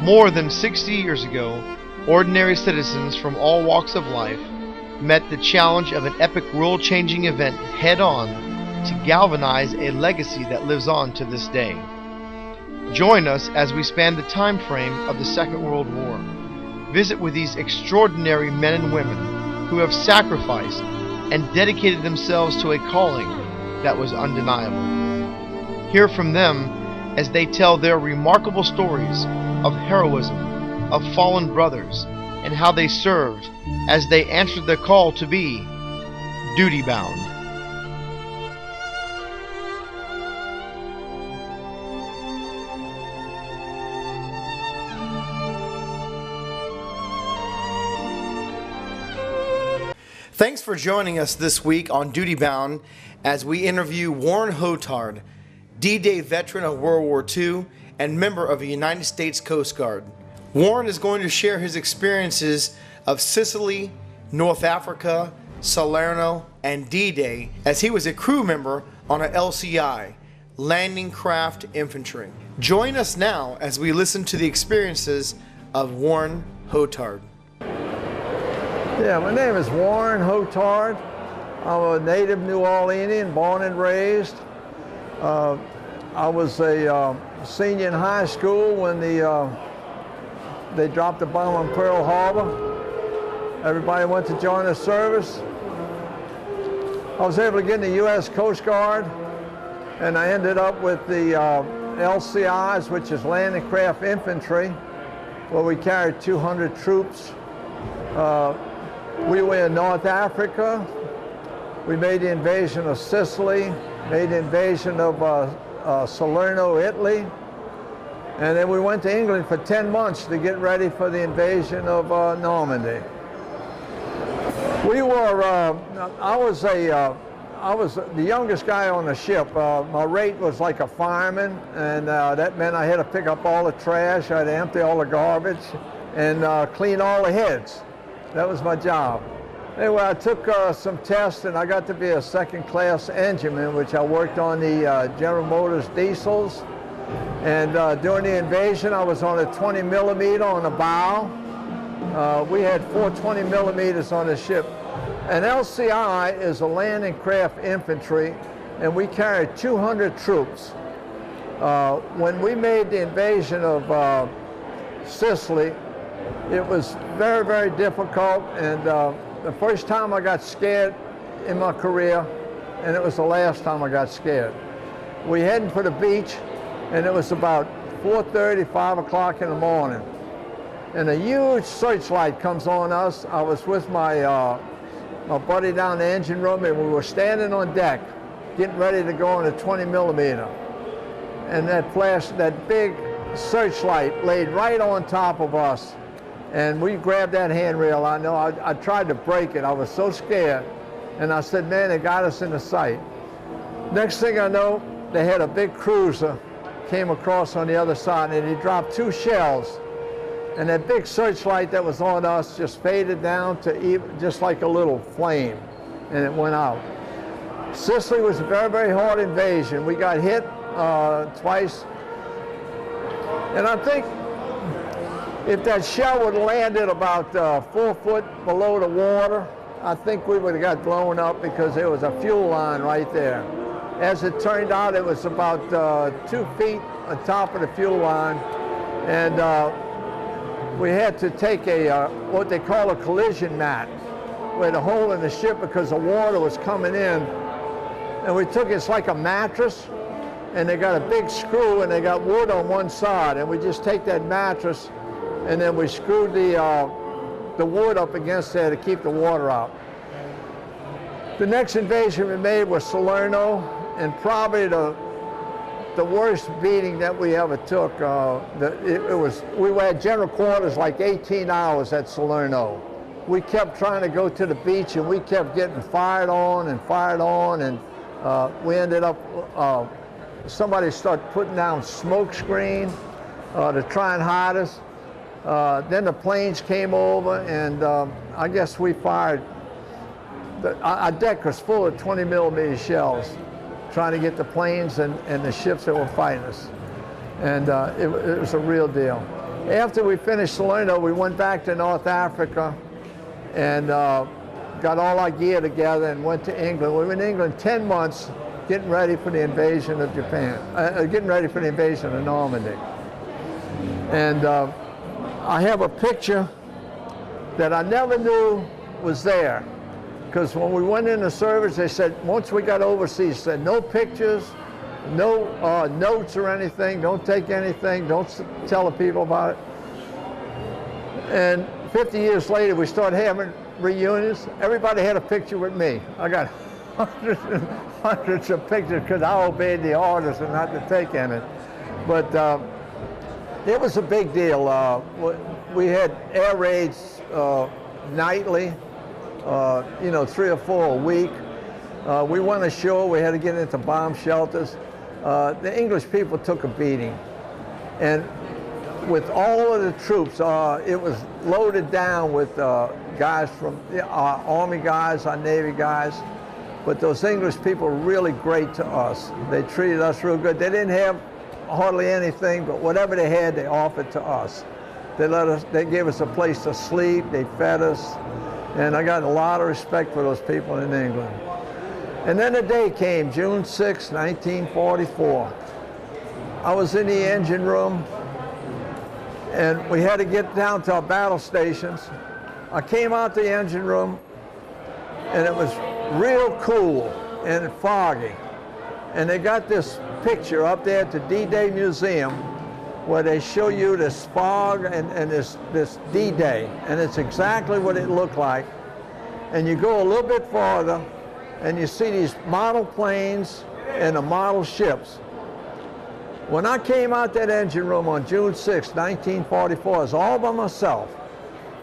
More than 60 years ago, ordinary citizens from all walks of life met the challenge of an epic world-changing event head-on to galvanize a legacy that lives on to this day. Join us as we span the time frame of the Second World War. Visit with these extraordinary men and women who have sacrificed and dedicated themselves to a calling that was undeniable. Hear from them as they tell their remarkable stories of heroism, of fallen brothers, and how they served as they answered the call to be duty-bound. Thanks for joining us this week on Duty Bound as we interview Warren Hottard, D-Day veteran of World War II and member of the United States Coast Guard. Warren is going to share his experiences of Sicily, North Africa, Salerno, and D-Day as he was a crew member on a LCI, Landing Craft Infantry. Join us now as we listen to the experiences of Warren Hottard. Yeah, my name is Warren Hottard. I'm a native New Orleanian, born and raised. I was a senior in high school when they dropped the bomb on Pearl Harbor. Everybody went to join the service. I was able to get in the U.S. Coast Guard, and I ended up with the LCIs, which is Landing Craft Infantry, where we carried 200 troops. We were in North Africa. We made the invasion of Sicily, made the invasion of Salerno, Italy, and then we went to England for 10 months to get ready for the invasion of Normandy. We were, I was the youngest guy on the ship. My rate was like a fireman, and that meant I had to pick up all the trash, I had to empty all the garbage, and clean all the heads. That was my job. Anyway, I took some tests and I got to be a second-class engineman, which I worked on the General Motors diesels. And during the invasion, I was on a 20 millimeter on the bow. We had 4 20 millimeters on the ship. An LCI is a landing craft infantry, and we carried 200 troops. When we made the invasion of Sicily, it was very, very difficult, and the first time I got scared in my career, and it was the last time I got scared. We heading for the beach, and it was about 4:30, 5 o'clock in the morning, and a huge searchlight comes on us. I was with my buddy down in the engine room, and we were standing on deck, getting ready to go on a 20 millimeter, and that flash, that big searchlight laid right on top of us. And we grabbed that handrail. I know I tried to break it. I was so scared. And I said, man, it got us in the sight. Next thing I know, they had a big cruiser came across on the other side, and he dropped 2 shells. And that big searchlight that was on us just faded down to just like a little flame, and it went out. Sicily was a very, very hard invasion. We got hit twice. And I think if that shell would have landed about 4 foot below the water, I think we would have got blown up because there was a fuel line right there. As it turned out, it was about 2 feet on top of the fuel line, and we had to take a what they call a collision mat. We had a hole in the ship because the water was coming in, and we took it's like a mattress, and they got a big screw, and they got wood on one side, and we just take that mattress, and then we screwed the wood up against there to keep the water out. The next invasion we made was Salerno, and probably the worst beating that we ever took. We were at general quarters like 18 hours at Salerno. We kept trying to go to the beach, and we kept getting fired on, and we ended up, somebody started putting down smoke screen to try and hide us. Then the planes came over, and I guess we fired. Our deck was full of 20 millimeter shells, trying to get the planes and the ships that were fighting us. And it was a real deal. After we finished Salerno, we went back to North Africa and got all our gear together and went to England. We were in England 10 months getting ready for the invasion of Japan, getting ready for the invasion of Normandy. And I have a picture that I never knew was there. Because when we went into service, they said, once we got overseas, said no pictures, no notes or anything, don't take anything, don't tell the people about it. And 50 years later, we started having reunions. Everybody had a picture with me. I got hundreds and hundreds of pictures because I obeyed the orders and not to take any. But it was a big deal. We had air raids nightly, 3 or 4 a week. We went ashore, we had to get into bomb shelters. The English people took a beating. And with all of the troops, it was loaded down with guys from our Army guys, our Navy guys. But those English people were really great to us. They treated us real good. They didn't have hardly anything, but whatever they had, they offered to us. They gave us a place to sleep, they fed us, and I got a lot of respect for those people in England. And then the day came, June 6, 1944. I was in the engine room, and we had to get down to our battle stations. I came out the engine room, and it was real cool and foggy. And they got this picture up there at the D-Day Museum where they show you this fog and this D-Day, and it's exactly what it looked like. And you go a little bit farther, and you see these model planes and the model ships. When I came out that engine room on June 6, 1944, I was all by myself.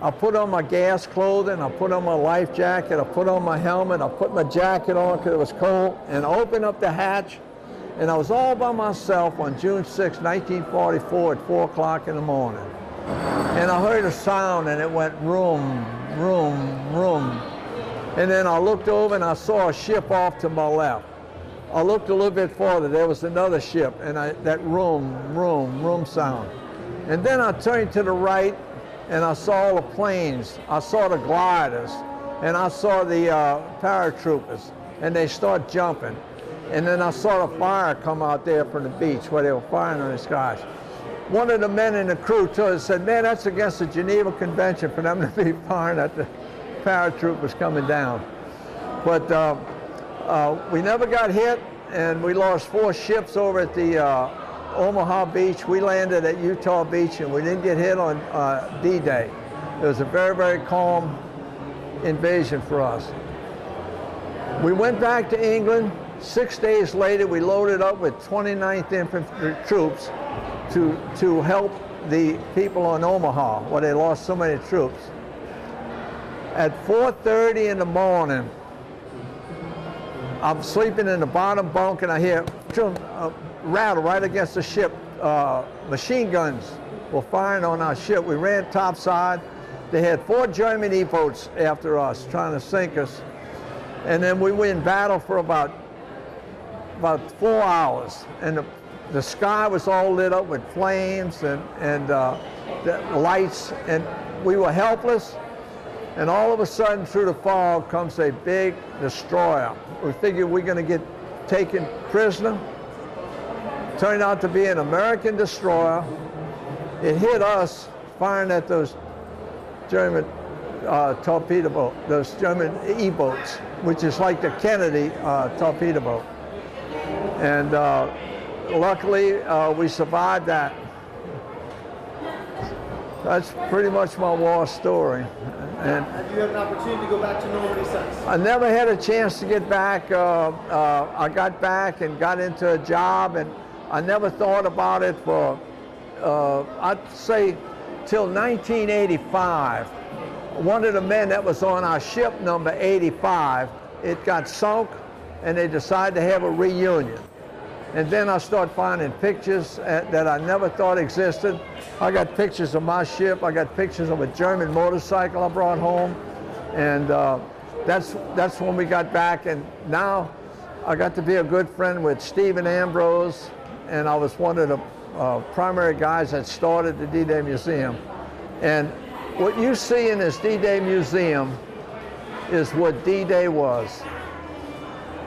I put on my gas clothing, I put on my life jacket, I put on my helmet, I put my jacket on because it was cold, and I opened up the hatch, and I was all by myself on June 6, 1944 at 4 o'clock in the morning. And I heard a sound, and it went room, room, room. And then I looked over, and I saw a ship off to my left. I looked a little bit farther, there was another ship, and that room, room, room sound. And then I turned to the right, and I saw the planes, I saw the gliders, and I saw the paratroopers, and they start jumping. And then I saw the fire come out there from the beach where they were firing on these guys. One of the men in the crew told us, said, man, that's against the Geneva Convention for them to be firing at the paratroopers coming down. But we never got hit, and we lost 4 ships over at the Omaha Beach. We landed at Utah Beach, and we didn't get hit on D-Day. It was a very, very calm invasion for us. We went back to England. 6 days later, we loaded up with 29th Infantry troops to help the people on Omaha, where they lost so many troops. At 4:30 in the morning, I'm sleeping in the bottom bunk, and I hear a rattle right against the ship. Machine guns were firing on our ship. We ran topside. They had 4 German E-boats after us, trying to sink us. And then we were in battle for about 4 hours, and the sky was all lit up with flames and the lights, and we were helpless. And all of a sudden, through the fog comes a big destroyer. We figured we're going to get taken prisoner. Turned out to be an American destroyer. It hit us firing at those German torpedo boats, those German E-boats, which is like the Kennedy torpedo boat. And luckily, we survived that. That's pretty much my war story. And have you had an opportunity to go back to Normandy since? I never had a chance to get back. I got back and got into a job, and I never thought about it for, I'd say, till 1985. One of the men that was on our ship, number 85, it got sunk, and they decided to have a reunion. And then I started finding pictures that I never thought existed. I got pictures of my ship. I got pictures of a German motorcycle I brought home. And that's when we got back. And now I got to be a good friend with Stephen Ambrose. And I was one of the primary guys that started the D-Day Museum. And what you see in this D-Day Museum is what D-Day was.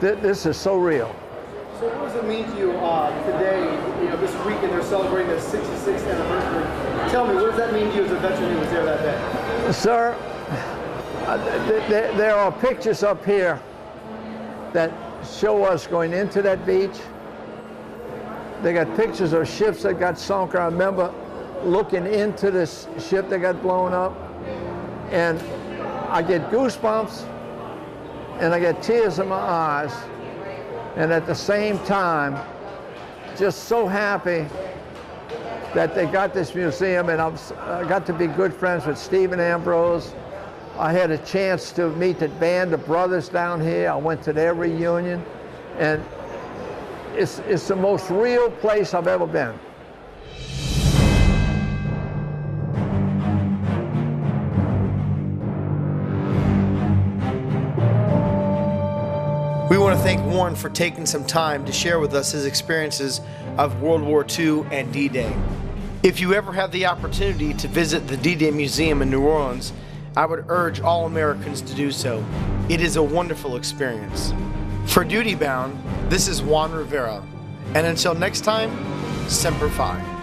This is so real. So what does it mean to you today, this weekend they're celebrating the 66th anniversary? Tell me, what does that mean to you as a veteran who was there that day? Sir, there are pictures up here that show us going into that beach. They got pictures of ships that got sunk. I remember looking into this ship that got blown up, and I get goosebumps and I get tears in my eyes, and at the same time just so happy that they got this museum. And I got to be good friends with Stephen Ambrose. I had a chance to meet the band of brothers down here. I went to their reunion, and it's the most real place I've ever been. We want to thank Warren for taking some time to share with us his experiences of World War II and D-Day. If you ever have the opportunity to visit the D-Day Museum in New Orleans, I would urge all Americans to do so. It is a wonderful experience. For Duty Bound, this is Juan Rivera. And until next time, Semper Fi.